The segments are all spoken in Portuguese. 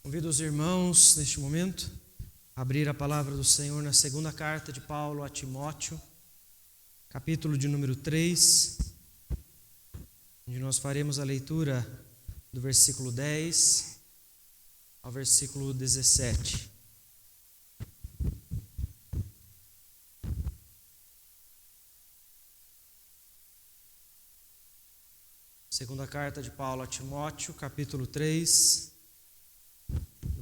Convido os irmãos, neste momento, a abrir a palavra do Senhor na segunda carta de Paulo a Timóteo, capítulo de número 3, onde nós faremos a leitura do versículo 10 ao versículo 17. Segunda carta de Paulo a Timóteo, capítulo 3,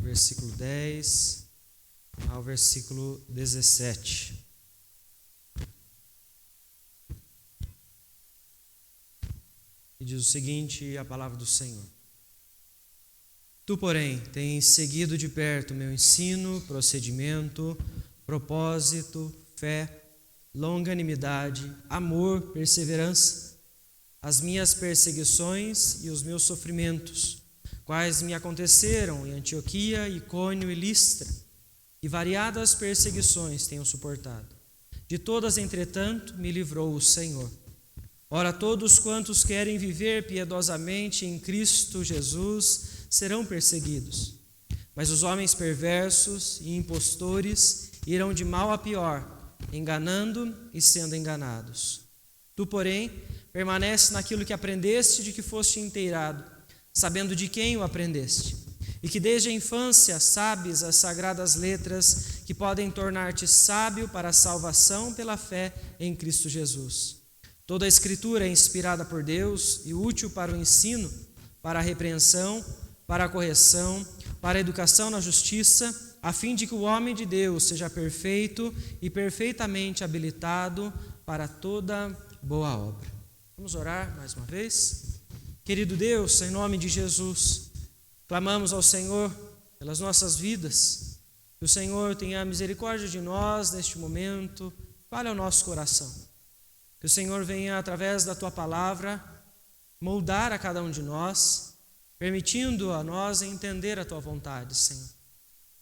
versículo 10 ao versículo 17. E diz o seguinte, a palavra do Senhor: Tu, porém, tens seguido de perto meu ensino, procedimento, propósito, fé, longanimidade, amor, perseverança, as minhas perseguições e os meus sofrimentos, quais me aconteceram em Antioquia, Icônio e Listra, e variadas perseguições tenho suportado. De todas, entretanto, me livrou o Senhor. Ora, todos quantos querem viver piedosamente em Cristo Jesus serão perseguidos. Mas os homens perversos e impostores irão de mal a pior, enganando e sendo enganados. Tu, porém, permanece naquilo que aprendeste, de que foste inteirado, sabendo de quem o aprendeste, e que desde a infância sabes as sagradas letras que podem tornar-te sábio para a salvação pela fé em Cristo Jesus. Toda a Escritura é inspirada por Deus e útil para o ensino, para a repreensão, para a correção, para a educação na justiça, a fim de que o homem de Deus seja perfeito e perfeitamente habilitado para toda boa obra. Vamos orar mais uma vez? Querido Deus, em nome de Jesus, clamamos ao Senhor pelas nossas vidas, que o Senhor tenha misericórdia de nós neste momento, fale ao nosso coração. Que o Senhor venha, através da Tua palavra, moldar a cada um de nós, permitindo a nós entender a Tua vontade, Senhor.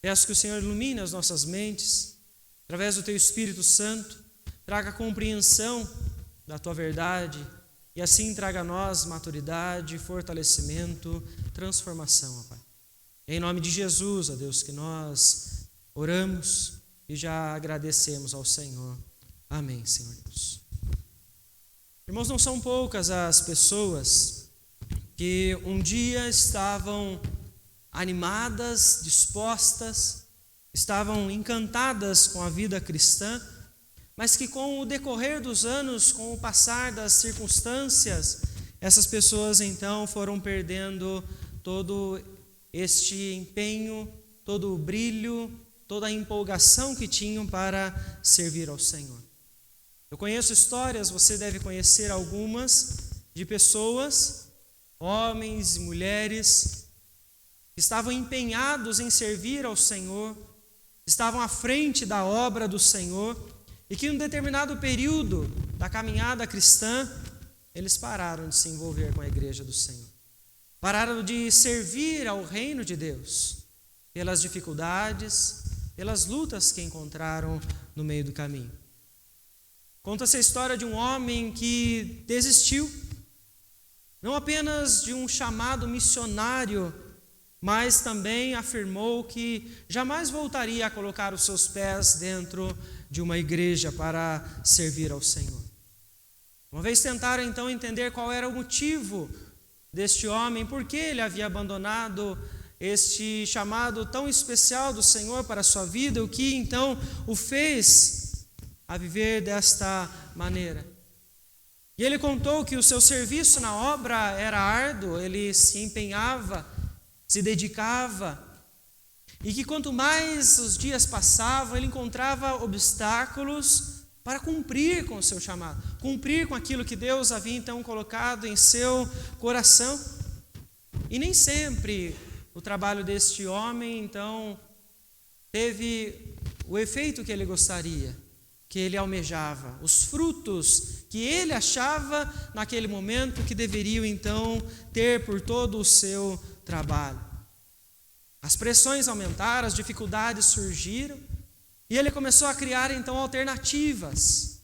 Peço que o Senhor ilumine as nossas mentes, através do Teu Espírito Santo, traga compreensão da Tua verdade e assim traga a nós maturidade, fortalecimento, transformação, ó Pai. Em nome de Jesus, ó Deus, que nós oramos e já agradecemos ao Senhor. Amém, Senhor Deus. Irmãos, não são poucas as pessoas que um dia estavam animadas, dispostas, estavam encantadas com a vida cristã, mas que com o decorrer dos anos, com o passar das circunstâncias, essas pessoas então foram perdendo todo este empenho, todo o brilho, toda a empolgação que tinham para servir ao Senhor. Eu conheço histórias, você deve conhecer algumas, de pessoas, homens e mulheres, que estavam empenhados em servir ao Senhor, estavam à frente da obra do Senhor, e que em um determinado período da caminhada cristã, eles pararam de se envolver com a igreja do Senhor. Pararam de servir ao reino de Deus, pelas dificuldades, pelas lutas que encontraram no meio do caminho. Conta-se a história de um homem que desistiu, não apenas de um chamado missionário, mas também afirmou que jamais voltaria a colocar os seus pés dentro de uma igreja para servir ao Senhor. Uma vez tentaram então entender qual era o motivo deste homem, por que ele havia abandonado este chamado tão especial do Senhor para a sua vida, o que então o fez a viver desta maneira. E ele contou que o seu serviço na obra era árduo, ele se empenhava, se dedicava, e que quanto mais os dias passavam, ele encontrava obstáculos para cumprir com o seu chamado, cumprir com aquilo que Deus havia então colocado em seu coração. E nem sempre o trabalho deste homem então teve o efeito que ele gostaria, que ele almejava, os frutos que ele achava naquele momento que deveriam então ter por todo o seu trabalho. As pressões aumentaram, as dificuldades surgiram, e ele começou a criar então alternativas.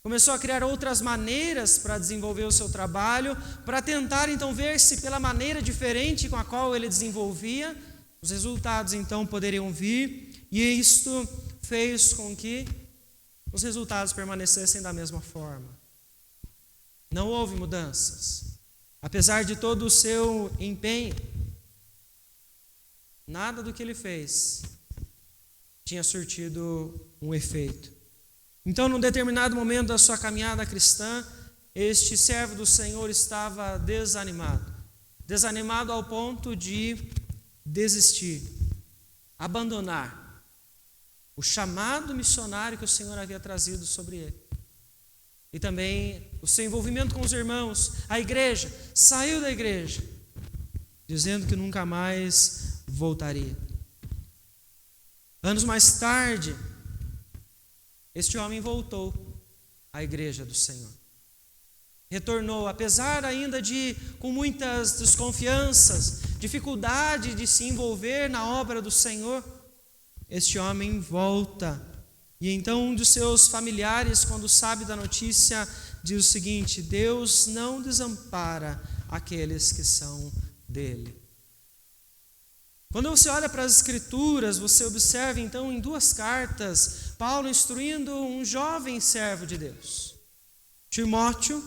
Começou a criar outras maneiras para desenvolver o seu trabalho, para tentar então ver se pela maneira diferente com a qual ele desenvolvia, Os resultados então poderiam vir, e isto fez com que os resultados permanecessem da mesma forma. Não houve mudanças. Apesar de todo o seu empenho, nada do que ele fez tinha surtido um efeito. Então, num determinado momento da sua caminhada cristã, este servo do Senhor estava desanimado ao ponto de desistir, abandonar o chamado missionário que o Senhor havia trazido sobre ele. E também o seu envolvimento com os irmãos, a igreja, saiu da igreja, dizendo que nunca mais voltaria. Anos mais tarde, este homem voltou à igreja do Senhor. Retornou, apesar ainda de, com muitas desconfianças, dificuldade de se envolver na obra do Senhor, este homem volta. E então um dos seus familiares, quando sabe da notícia, diz o seguinte: Deus não desampara aqueles que são dele. Quando você olha para as Escrituras, você observa então em 2 cartas, Paulo instruindo um jovem servo de Deus, Timóteo,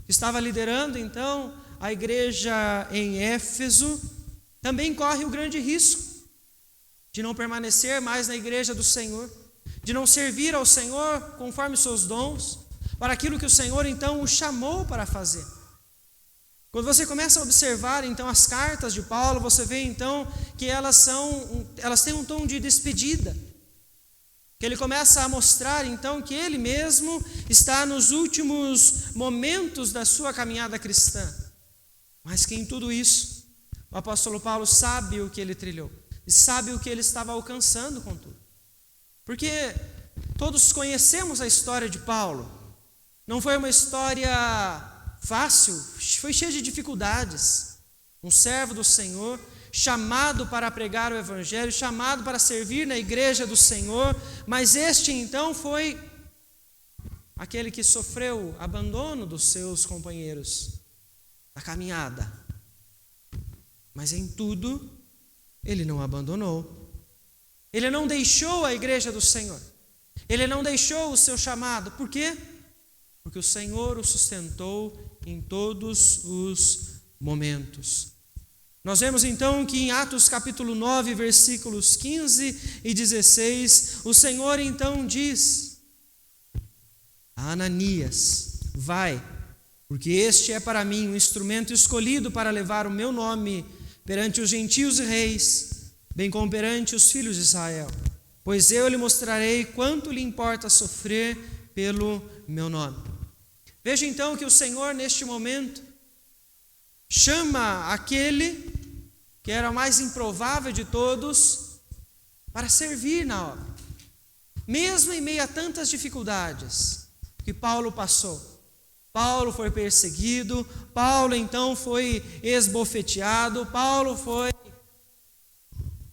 que estava liderando então a igreja em Éfeso, também corre o grande risco de não permanecer mais na igreja do Senhor, de não servir ao Senhor conforme seus dons, para aquilo que o Senhor então o chamou para fazer. Quando você começa a observar então as cartas de Paulo, você vê então que elas têm um tom de despedida, que ele começa a mostrar então que ele mesmo está nos últimos momentos da sua caminhada cristã, mas que em tudo isso o apóstolo Paulo sabe o que ele trilhou e sabe o que ele estava alcançando com tudo, porque todos conhecemos a história de Paulo. Não foi uma história fácil, foi cheia de dificuldades. Um servo do Senhor, chamado para pregar o Evangelho, chamado para servir na igreja do Senhor, mas este então foi aquele que sofreu abandono dos seus companheiros da caminhada. Mas em tudo, ele não abandonou. Ele não deixou a igreja do Senhor. Ele não deixou o seu chamado. Por quê? Porque o Senhor o sustentou em todos os momentos. Nós vemos então que em Atos capítulo 9, versículos 15 e 16, o Senhor então diz a Ananias: vai, porque este é para mim um instrumento escolhido para levar o meu nome perante os gentios e reis, bem como perante os filhos de Israel, pois eu lhe mostrarei quanto lhe importa sofrer pelo meu nome. Veja então que o Senhor neste momento chama aquele que era o mais improvável de todos para servir na obra, mesmo em meio a tantas dificuldades que Paulo passou. Paulo foi perseguido, Paulo então foi esbofeteado, Paulo foi,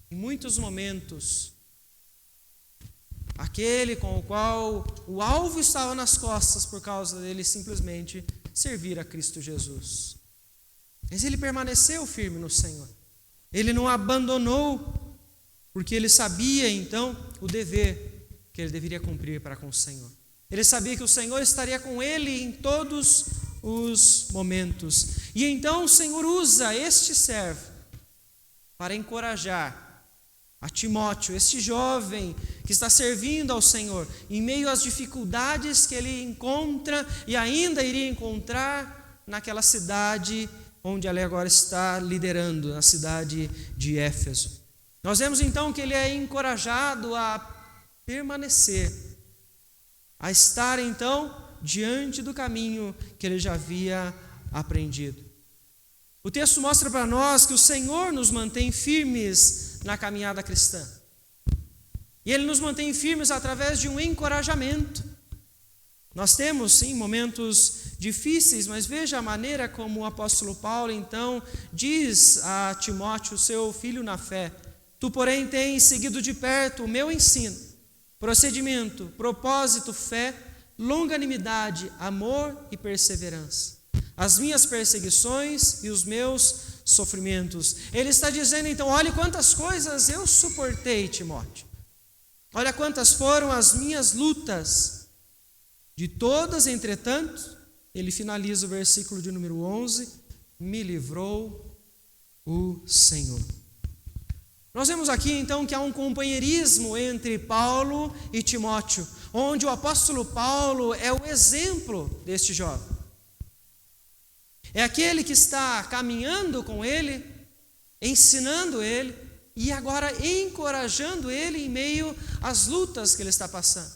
em muitos momentos, aquele com o qual o alvo estava nas costas por causa dele simplesmente servir a Cristo Jesus. Mas ele permaneceu firme no Senhor. Ele não abandonou, porque ele sabia então o dever que ele deveria cumprir para com o Senhor. Ele sabia que o Senhor estaria com ele em todos os momentos. E então o Senhor usa este servo para encorajar a Timóteo, este jovem que está servindo ao Senhor, em meio às dificuldades que ele encontra e ainda iria encontrar naquela cidade onde ele agora está liderando, na cidade de Éfeso. Nós vemos então que ele é encorajado a permanecer, a estar então diante do caminho que ele já havia aprendido. O texto mostra para nós que o Senhor nos mantém firmes na caminhada cristã. E Ele nos mantém firmes através de um encorajamento. Nós temos, sim, momentos difíceis, mas veja a maneira como o apóstolo Paulo, então, diz a Timóteo, seu filho na fé: tu, porém, tens seguido de perto o meu ensino, procedimento, propósito, fé, longanimidade, amor e perseverança, as minhas perseguições e os meus sofrimentos. Ele está dizendo então, olhe quantas coisas eu suportei, Timóteo. Olha quantas foram as minhas lutas. De todas, entretanto, ele finaliza o versículo de número 11, me livrou o Senhor. Nós vemos aqui então que há um companheirismo entre Paulo e Timóteo, onde o apóstolo Paulo é o exemplo deste jovem. É aquele que está caminhando com ele, ensinando ele e agora encorajando ele em meio às lutas que ele está passando.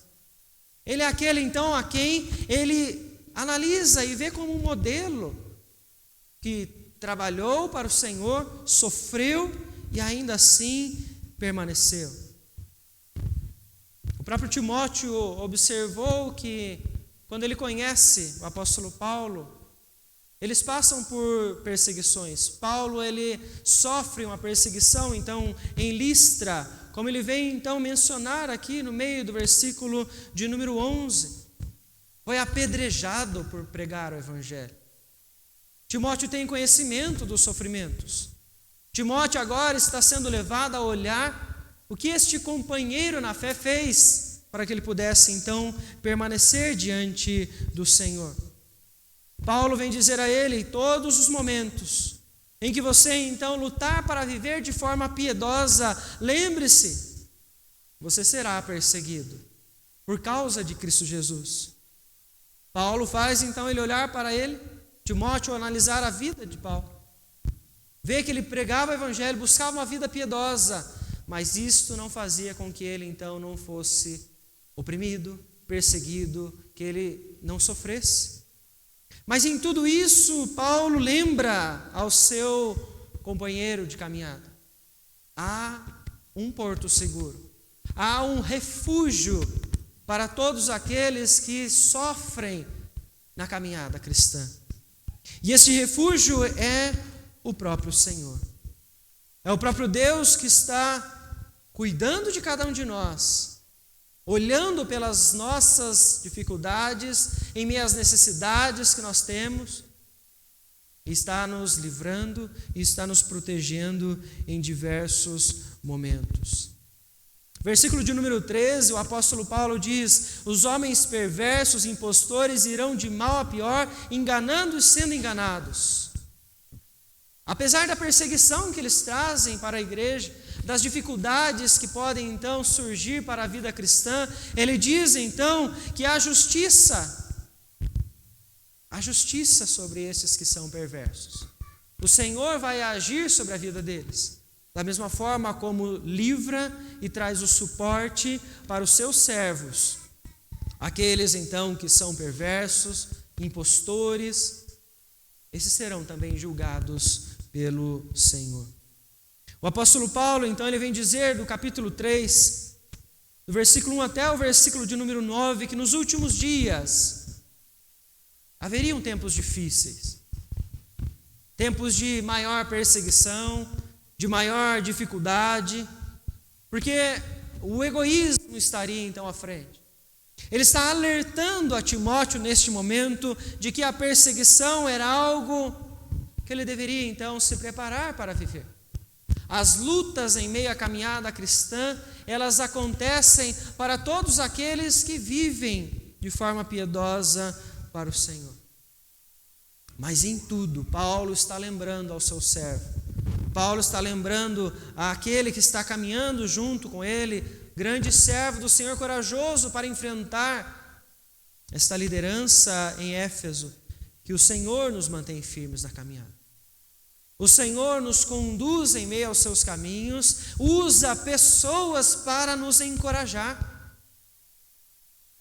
Ele é aquele então a quem ele analisa e vê como um modelo que trabalhou para o Senhor, sofreu e ainda assim permaneceu. O próprio Timóteo observou que quando ele conhece o apóstolo Paulo, eles passam por perseguições. Paulo, ele sofre uma perseguição, então, em Listra, como ele vem, então, mencionar aqui no meio do versículo de número 11. Foi apedrejado por pregar o evangelho. Timóteo tem conhecimento dos sofrimentos. Timóteo agora está sendo levado a olhar o que este companheiro na fé fez para que ele pudesse, então, permanecer diante do Senhor. Paulo vem dizer a ele, em todos os momentos em que você então lutar para viver de forma piedosa, lembre-se, você será perseguido por causa de Cristo Jesus. Paulo faz então ele olhar para ele, Timóteo analisar a vida de Paulo, ver que ele pregava o evangelho, buscava uma vida piedosa, mas isto não fazia com que ele então não fosse oprimido, perseguido, que ele não sofresse. Mas em tudo isso, Paulo lembra ao seu companheiro de caminhada. Há um porto seguro, há um refúgio para todos aqueles que sofrem na caminhada cristã. E esse refúgio é o próprio Senhor. É o próprio Deus que está cuidando de cada um de nós, olhando pelas nossas dificuldades, em meio às necessidades que nós temos, e está nos livrando e está nos protegendo em diversos momentos. Versículo de número 13, o apóstolo Paulo diz: os homens perversos, impostores, irão de mal a pior, enganando e sendo enganados. Apesar da perseguição que eles trazem para a igreja, das dificuldades que podem então surgir para a vida cristã, ele diz então que há justiça sobre esses que são perversos. O Senhor vai agir sobre a vida deles, da mesma forma como livra e traz o suporte para os seus servos, aqueles então que são perversos, impostores, esses serão também julgados pelo Senhor. O apóstolo Paulo, então, ele vem dizer do capítulo 3, do versículo 1 até o versículo de número 9, que nos últimos dias haveriam tempos difíceis, tempos de maior perseguição, de maior dificuldade, porque o egoísmo estaria então à frente. Ele está alertando a Timóteo neste momento de que a perseguição era algo que ele deveria então se preparar para viver. As lutas em meio à caminhada cristã, elas acontecem para todos aqueles que vivem de forma piedosa para o Senhor. Mas em tudo, Paulo está lembrando ao seu servo, Paulo está lembrando àquele que está caminhando junto com ele, grande servo do Senhor, corajoso para enfrentar esta liderança em Éfeso, que o Senhor nos mantém firmes na caminhada. O Senhor nos conduz em meio aos seus caminhos, usa pessoas para nos encorajar,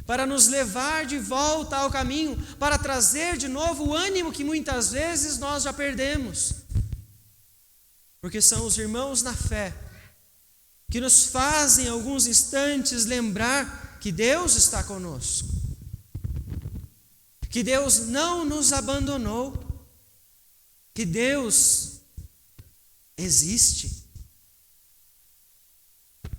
para nos levar de volta ao caminho, para trazer de novo o ânimo que muitas vezes nós já perdemos. Porque são os irmãos na fé que nos fazem em alguns instantes lembrar que Deus está conosco, que Deus não nos abandonou, que Deus existe.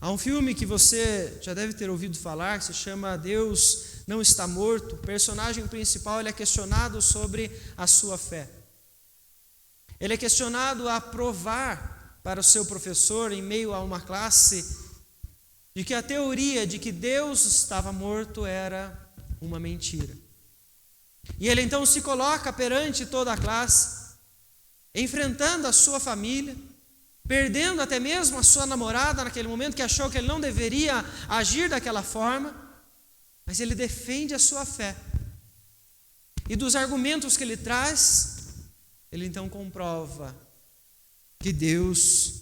Há um filme que você já deve ter ouvido falar, que se chama Deus Não Está Morto. O personagem principal ele é questionado sobre a sua fé. Ele é questionado a provar para o seu professor, em meio a uma classe, de que a teoria de que Deus estava morto era uma mentira. E ele então se coloca perante toda a classe, enfrentando a sua família, perdendo até mesmo a sua namorada naquele momento, que achou que ele não deveria agir daquela forma, mas ele defende a sua fé. E dos argumentos que ele traz, ele então comprova que Deus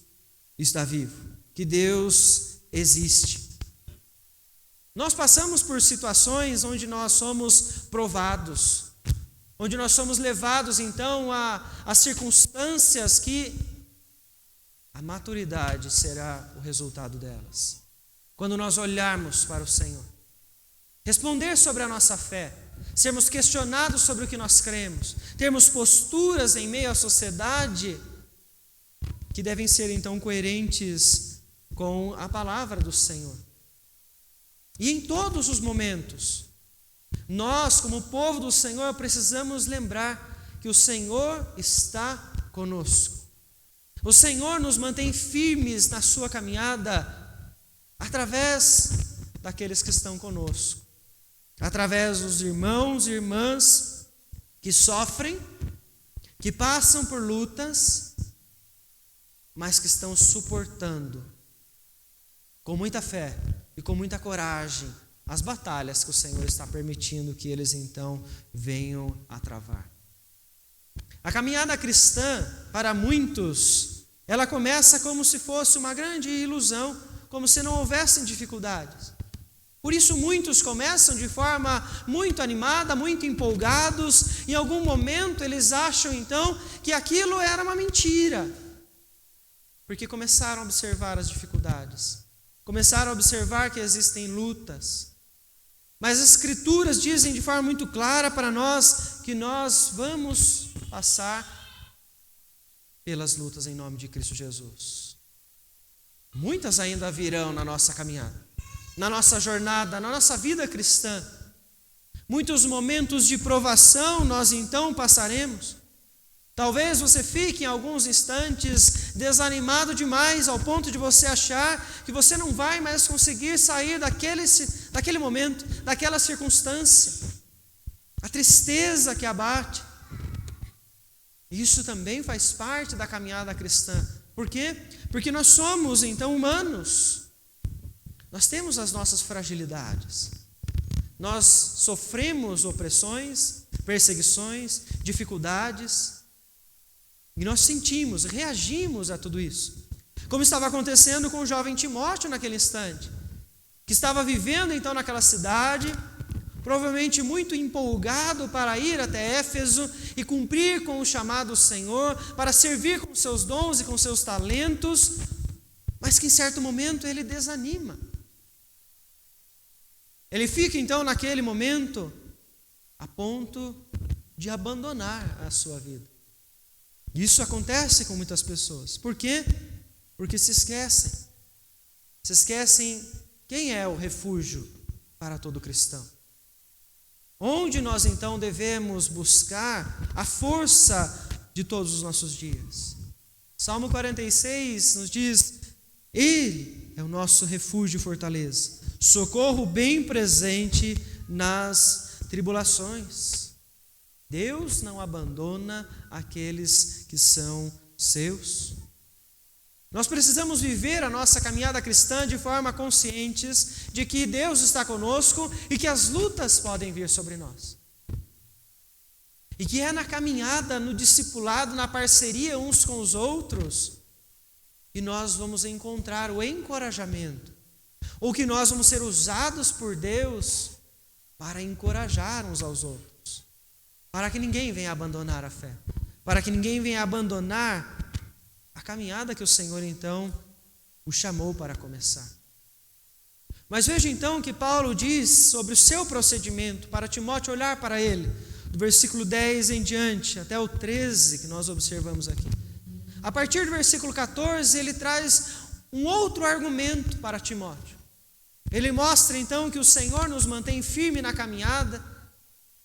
está vivo, que Deus existe. Nós passamos por situações onde nós somos provados, onde nós somos levados então a circunstâncias que a maturidade será o resultado delas. Quando nós olharmos para o Senhor, responder sobre a nossa fé, sermos questionados sobre o que nós cremos, termos posturas em meio à sociedade que devem ser então coerentes com a palavra do Senhor. E em todos os momentos, nós, como povo do Senhor, precisamos lembrar que o Senhor está conosco. O Senhor nos mantém firmes na sua caminhada através daqueles que estão conosco, através dos irmãos e irmãs que sofrem, que passam por lutas, mas que estão suportando com muita fé e com muita coragem as batalhas que o Senhor está permitindo que eles então venham a travar. A caminhada cristã, para muitos, ela começa como se fosse uma grande ilusão, como se não houvessem dificuldades. Por isso muitos começam de forma muito animada, muito empolgados. Em algum momento eles acham então que aquilo era uma mentira, porque começaram a observar as dificuldades, começaram a observar que existem lutas. Mas as Escrituras dizem de forma muito clara para nós que nós vamos passar pelas lutas em nome de Cristo Jesus. Muitas ainda virão na nossa caminhada, na nossa jornada, na nossa vida cristã. Muitos momentos de provação nós então passaremos. Talvez você fique em alguns instantes desanimado demais, ao ponto de você achar que você não vai mais conseguir sair daquele momento, daquela circunstância. A tristeza que abate. Isso também faz parte da caminhada cristã. Por quê? Porque nós somos então humanos. Nós temos as nossas fragilidades. Nós sofremos opressões, perseguições, dificuldades. E nós sentimos, reagimos a tudo isso. Como estava acontecendo com o jovem Timóteo naquele instante, que estava vivendo então naquela cidade, provavelmente muito empolgado para ir até Éfeso e cumprir com o chamado do Senhor, para servir com seus dons e com seus talentos, mas que em certo momento ele desanima. Ele fica então naquele momento a ponto de abandonar a sua vida. Isso acontece com muitas pessoas. Por quê? Porque se esquecem. Se esquecem quem é o refúgio para todo cristão. Onde nós então devemos buscar a força de todos os nossos dias. Salmo 46 nos diz: Ele é o nosso refúgio e fortaleza, socorro bem presente nas tribulações. Deus não abandona aqueles que são seus. Nós precisamos viver a nossa caminhada cristã de forma conscientes de que Deus está conosco e que as lutas podem vir sobre nós. E que é na caminhada, no discipulado, na parceria uns com os outros, que nós vamos encontrar o encorajamento, ou que nós vamos ser usados por Deus para encorajar uns aos outros. Para que ninguém venha abandonar a fé, para que ninguém venha abandonar a caminhada que o Senhor então o chamou para começar. Mas veja então que Paulo diz sobre o seu procedimento para Timóteo olhar para ele, do versículo 10 em diante, até o 13 que nós observamos aqui. A partir do versículo 14, ele traz um outro argumento para Timóteo. Ele mostra então que o Senhor nos mantém firme na caminhada,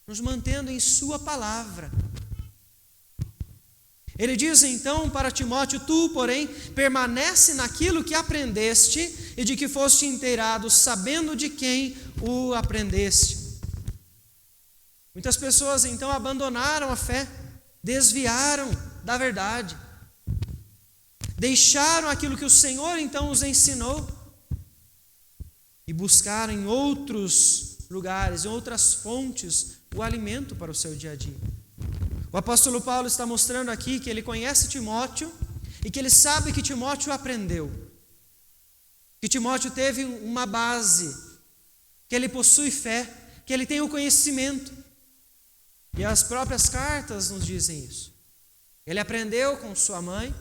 nos mantendo em sua palavra. Ele diz então para Timóteo: tu, porém, permanece naquilo que aprendeste e de que foste inteirado, sabendo de quem o aprendeste. Muitas pessoas então abandonaram a fé, desviaram da verdade, deixaram aquilo que o Senhor então os ensinou e buscaram em outros lugares, em outras fontes, o alimento para o seu dia a dia. O apóstolo Paulo está mostrando aqui que ele conhece Timóteo e que ele sabe que Timóteo aprendeu, que Timóteo teve uma base, que ele possui fé, que ele tem o conhecimento. E as próprias cartas nos dizem isso. Ele aprendeu com sua mãe,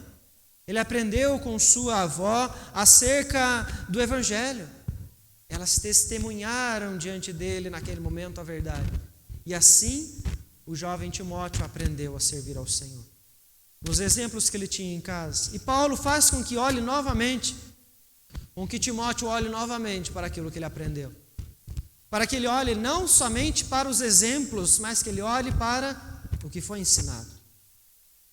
ele aprendeu com sua avó acerca do Evangelho. Elas testemunharam diante dele naquele momento a verdade. E assim, o jovem Timóteo aprendeu a servir ao Senhor, nos exemplos que ele tinha em casa. E Paulo faz com que olhe novamente, com que Timóteo olhe novamente para aquilo que ele aprendeu. Para que ele olhe não somente para os exemplos, mas que ele olhe para o que foi ensinado.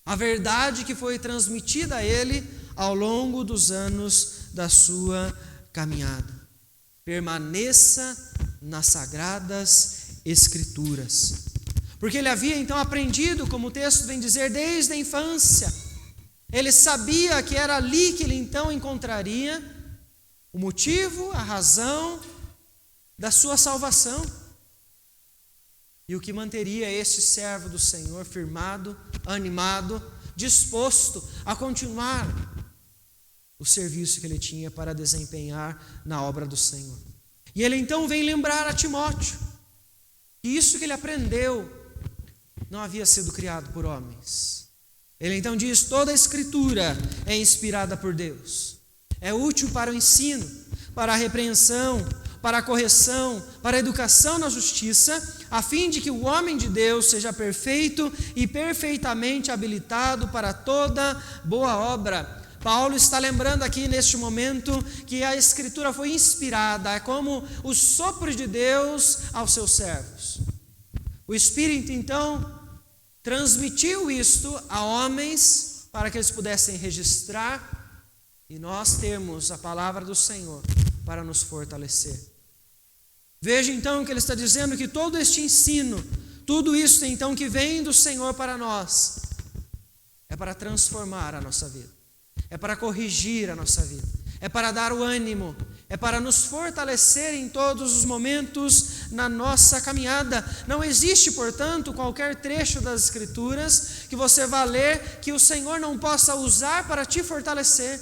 A verdade que foi transmitida a ele ao longo dos anos da sua caminhada. Permaneça nas sagradas Escrituras. Porque ele havia então aprendido, como o texto vem dizer, desde a infância. Ele sabia que era ali que ele então encontraria o motivo, a razão da sua salvação. E o que manteria este servo do Senhor firmado, animado, disposto a continuar o serviço que ele tinha para desempenhar na obra do Senhor. E ele então vem lembrar a Timóteo que isso que ele aprendeu não havia sido criado por homens. Ele então diz: toda a Escritura é inspirada por Deus, é útil para o ensino, para a repreensão, para a correção, para a educação na justiça, a fim de que o homem de Deus seja perfeito e perfeitamente habilitado para toda boa obra. Paulo está lembrando aqui neste momento que a Escritura foi inspirada, é como o sopro de Deus aos seus servos. O Espírito então transmitiu isto a homens para que eles pudessem registrar e nós temos a palavra do Senhor para nos fortalecer. Veja então que ele está dizendo que todo este ensino, tudo isso então que vem do Senhor para nós, é para transformar a nossa vida, é para corrigir a nossa vida, é para dar o ânimo, é para nos fortalecer em todos os momentos na nossa caminhada. Não existe, portanto, qualquer trecho das Escrituras que você vá ler que o Senhor não possa usar para te fortalecer,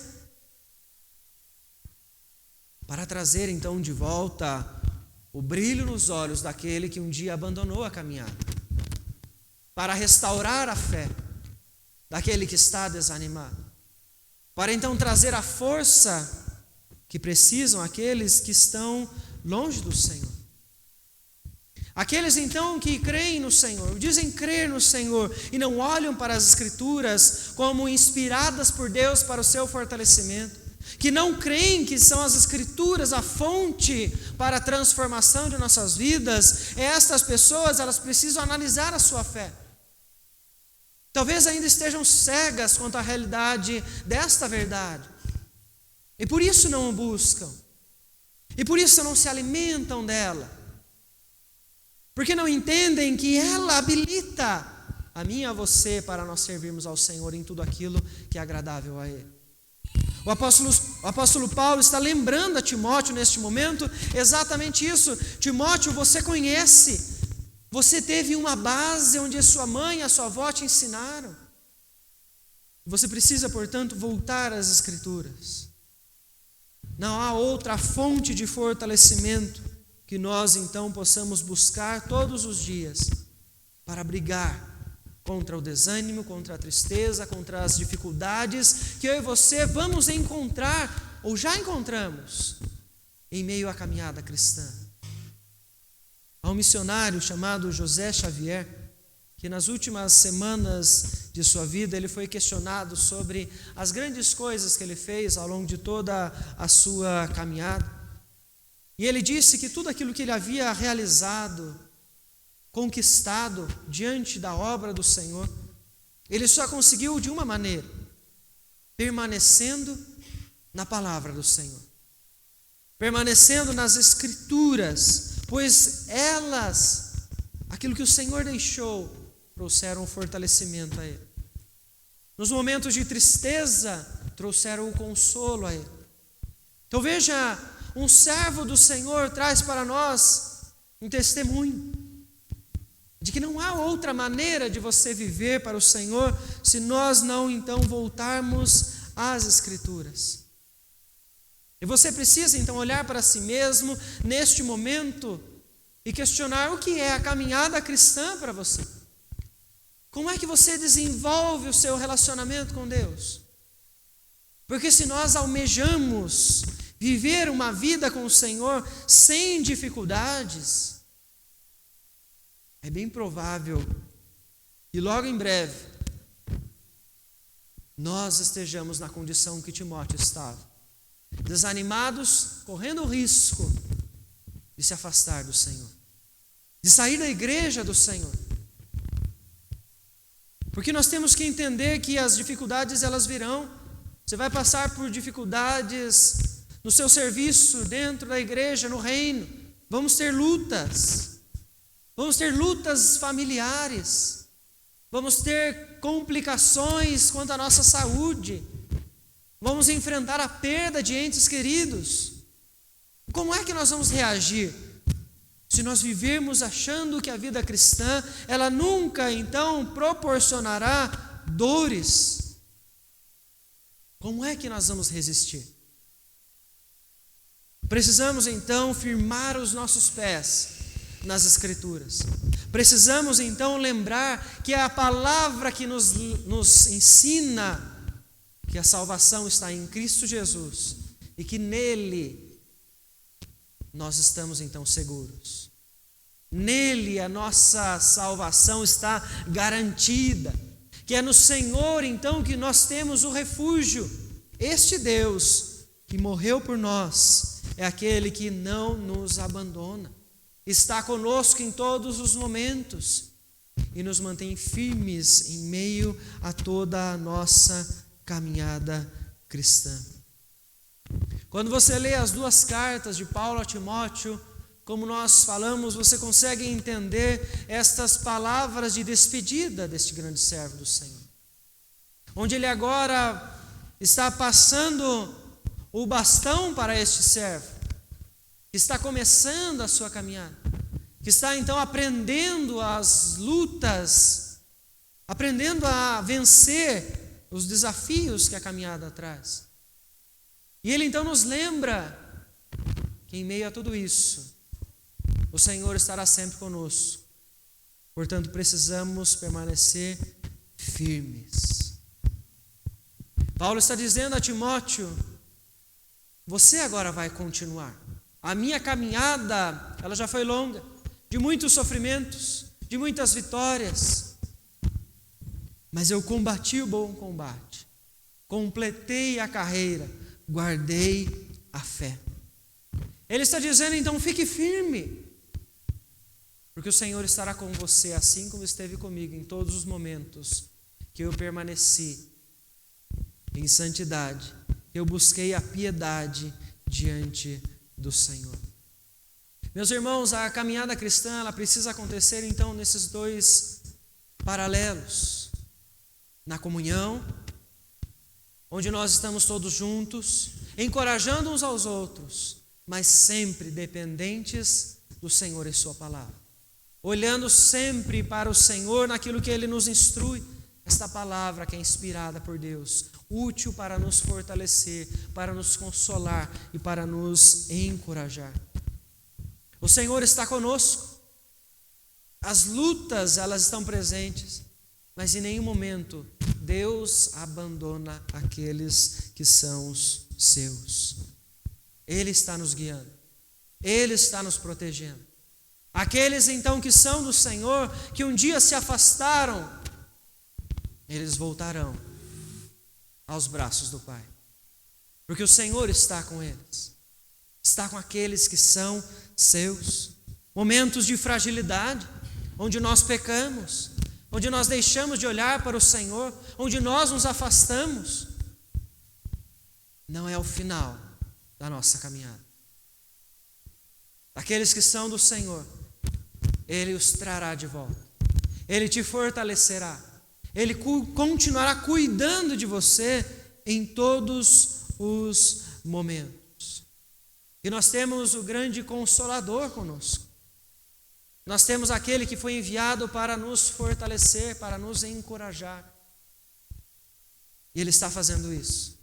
para trazer então de volta o brilho nos olhos daquele que um dia abandonou a caminhada, para restaurar a fé daquele que está desanimado, para então trazer a força que precisam aqueles que estão longe do Senhor. Aqueles então que creem no Senhor, dizem crer no Senhor e não olham para as Escrituras como inspiradas por Deus para o seu fortalecimento, que não creem que são as Escrituras a fonte para a transformação de nossas vidas, estas pessoas elas precisam analisar a sua fé. Talvez ainda estejam cegas quanto à realidade desta verdade. E por isso não o buscam. E por isso não se alimentam dela. Porque não entendem que ela habilita a mim e a você para nós servirmos ao Senhor em tudo aquilo que é agradável a Ele. O apóstolo Paulo está lembrando a Timóteo neste momento exatamente isso. Timóteo, você conhece, você teve uma base onde a sua mãe e a sua avó te ensinaram. Você precisa, portanto, voltar às Escrituras. Não há outra fonte de fortalecimento que nós então possamos buscar todos os dias para brigar contra o desânimo, contra a tristeza, contra as dificuldades que eu e você vamos encontrar ou já encontramos em meio à caminhada cristã. Há um missionário chamado José Xavier, que nas últimas semanas de sua vida ele foi questionado sobre as grandes coisas que ele fez ao longo de toda a sua caminhada. E ele disse que tudo aquilo que ele havia realizado, conquistado diante da obra do Senhor, Ele só conseguiu de uma maneira: permanecendo na palavra do Senhor, permanecendo nas Escrituras, pois elas, aquilo que o Senhor deixou, trouxeram o fortalecimento a ele. Nos momentos de tristeza, trouxeram o consolo a ele. Então veja, um servo do Senhor traz para nós um testemunho de que não há outra maneira de você viver para o Senhor se nós não então voltarmos às Escrituras. E você precisa então olhar para si mesmo neste momento e questionar o que é a caminhada cristã para você. Como é que você desenvolve o seu relacionamento com Deus? Porque se nós almejamos viver uma vida com o Senhor sem dificuldades, é bem provável que logo em breve nós estejamos na condição que Timóteo estava, desanimados, correndo o risco de se afastar do Senhor, de sair da igreja do Senhor. Porque nós temos que entender que as dificuldades elas virão. Você vai passar por dificuldades no seu serviço, dentro da igreja, no reino. Vamos ter lutas. Vamos ter lutas familiares. Vamos ter complicações quanto à nossa saúde. Vamos enfrentar a perda de entes queridos. Como é que nós vamos reagir? Se nós vivermos achando que a vida cristã, ela nunca então proporcionará dores, como é que nós vamos resistir? Precisamos então firmar os nossos pés nas Escrituras. Precisamos então lembrar que é a palavra que nos ensina que a salvação está em Cristo Jesus e que nele nós estamos então seguros. Nele a nossa salvação está garantida, que é no Senhor então que nós temos o refúgio. Este Deus que morreu por nós é aquele que não nos abandona, está conosco em todos os momentos e nos mantém firmes em meio a toda a nossa caminhada cristã. Quando você lê as duas cartas de Paulo a Timóteo, como nós falamos, você consegue entender estas palavras de despedida deste grande servo do Senhor, onde ele agora está passando o bastão para este servo, que está começando a sua caminhada, que está então aprendendo as lutas, aprendendo a vencer os desafios que a caminhada traz. E ele então nos lembra que em meio a tudo isso, o Senhor estará sempre conosco. Portanto, precisamos permanecer firmes. Paulo está dizendo a Timóteo: você agora vai continuar. A minha caminhada, ela já foi longa, de muitos sofrimentos, de muitas vitórias. Mas eu combati o bom combate, completei a carreira, guardei a fé. Ele está dizendo então, fique firme, porque o Senhor estará com você, assim como esteve comigo em todos os momentos que eu permaneci em santidade, eu busquei a piedade diante do Senhor. Meus irmãos, a caminhada cristã, ela precisa acontecer então nesses dois paralelos, na comunhão, onde nós estamos todos juntos, encorajando uns aos outros, mas sempre dependentes do Senhor e sua palavra, olhando sempre para o Senhor naquilo que Ele nos instrui, esta palavra que é inspirada por Deus, útil para nos fortalecer, para nos consolar e para nos encorajar. O Senhor está conosco, as lutas elas estão presentes, mas em nenhum momento Deus abandona aqueles que são os seus. Ele está nos guiando, Ele está nos protegendo. Aqueles então que são do Senhor, que um dia se afastaram, eles voltarão aos braços do Pai, porque o Senhor está com eles, está com aqueles que são seus. Momentos de fragilidade, onde nós pecamos, onde nós deixamos de olhar para o Senhor, onde nós nos afastamos, não é o final da nossa caminhada. Aqueles que são do Senhor, Ele os trará de volta, Ele te fortalecerá, Ele continuará cuidando de você em todos os momentos. E nós temos o grande Consolador conosco. Nós temos aquele que foi enviado para nos fortalecer, para nos encorajar. E Ele está fazendo isso.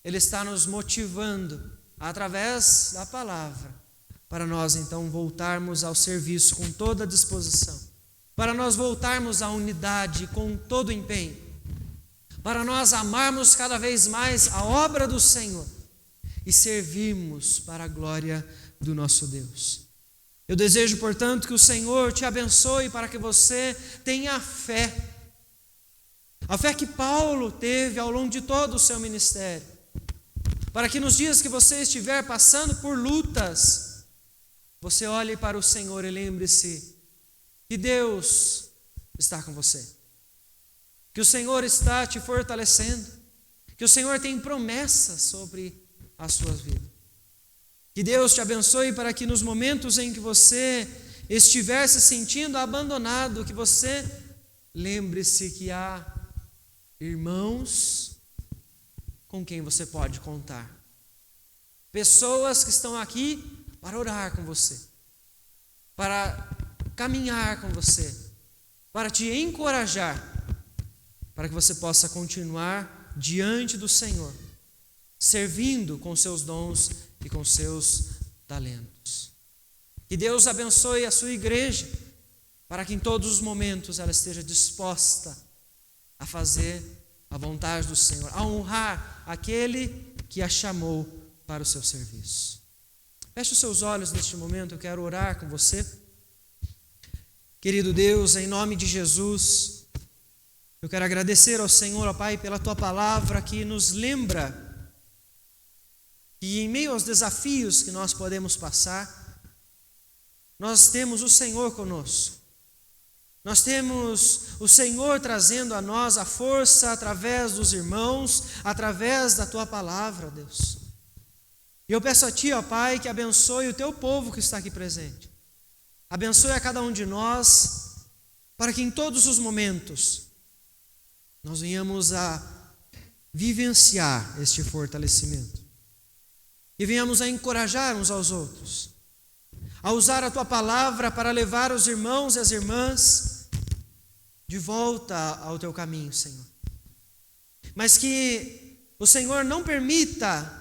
Ele está nos motivando através da palavra, para nós então voltarmos ao serviço com toda a disposição, para nós voltarmos à unidade com todo o empenho, para nós amarmos cada vez mais a obra do Senhor e servirmos para a glória do nosso Deus. Eu desejo, portanto, que o Senhor te abençoe para que você tenha fé. A fé que Paulo teve ao longo de todo o seu ministério. Para que nos dias que você estiver passando por lutas, você olhe para o Senhor e lembre-se que Deus está com você. Que o Senhor está te fortalecendo. Que o Senhor tem promessas sobre a sua vida. Que Deus te abençoe para que nos momentos em que você estiver se sentindo abandonado, que você lembre-se que há irmãos com quem você pode contar. Pessoas que estão aqui para orar com você, para caminhar com você, para te encorajar, para que você possa continuar diante do Senhor, servindo com seus dons e com seus talentos. Que Deus abençoe a sua igreja, para que em todos os momentos ela esteja disposta a fazer a vontade do Senhor, a honrar aquele que a chamou para o seu serviço. Feche os seus olhos neste momento, eu quero orar com você. Querido Deus, em nome de Jesus, eu quero agradecer ao Senhor, ó Pai, pela Tua palavra que nos lembra que em meio aos desafios que nós podemos passar, nós temos o Senhor conosco. Nós temos o Senhor trazendo a nós a força através dos irmãos, através da Tua palavra, Deus. E eu peço a Ti, ó Pai, que abençoe o Teu povo que está aqui presente. Abençoe a cada um de nós, para que em todos os momentos nós venhamos a vivenciar este fortalecimento. E venhamos a encorajar uns aos outros, a usar a Tua palavra para levar os irmãos e as irmãs de volta ao Teu caminho, Senhor. Mas que o Senhor não permita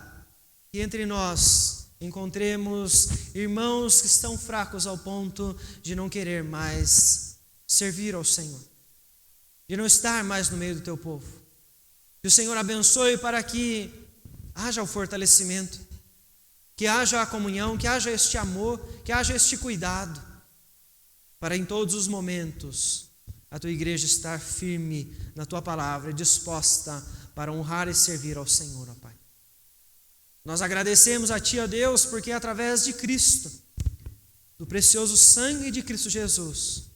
que entre nós encontremos irmãos que estão fracos ao ponto de não querer mais servir ao Senhor, de não estar mais no meio do Teu povo. Que o Senhor abençoe para que haja o fortalecimento, que haja a comunhão, que haja este amor, que haja este cuidado, para em todos os momentos a Tua igreja estar firme na Tua palavra, disposta para honrar e servir ao Senhor, ó Pai. Nós agradecemos a Ti, ó Deus, porque através de Cristo, do precioso sangue de Cristo Jesus,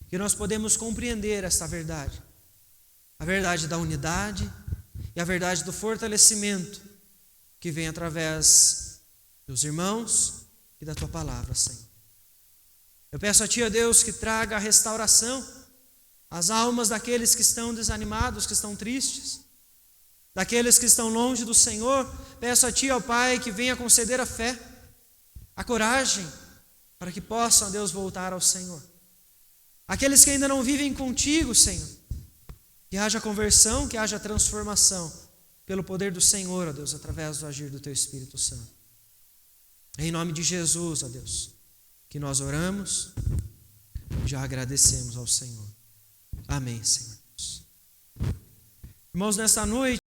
que nós podemos compreender esta verdade, a verdade da unidade e a verdade do fortalecimento que vem através dos irmãos e da Tua palavra, Senhor. Eu peço a Ti, ó Deus, que traga a restauração às almas daqueles que estão desanimados, que estão tristes, daqueles que estão longe do Senhor. Peço a Ti, ó Pai, que venha conceder a fé, a coragem, para que possam, ó Deus, voltar ao Senhor. Aqueles que ainda não vivem contigo, Senhor, que haja conversão, que haja transformação, pelo poder do Senhor, ó Deus, através do agir do Teu Espírito Santo. Em nome de Jesus, ó Deus, que nós oramos e já agradecemos ao Senhor. Amém, Senhor. Irmãos, nesta noite,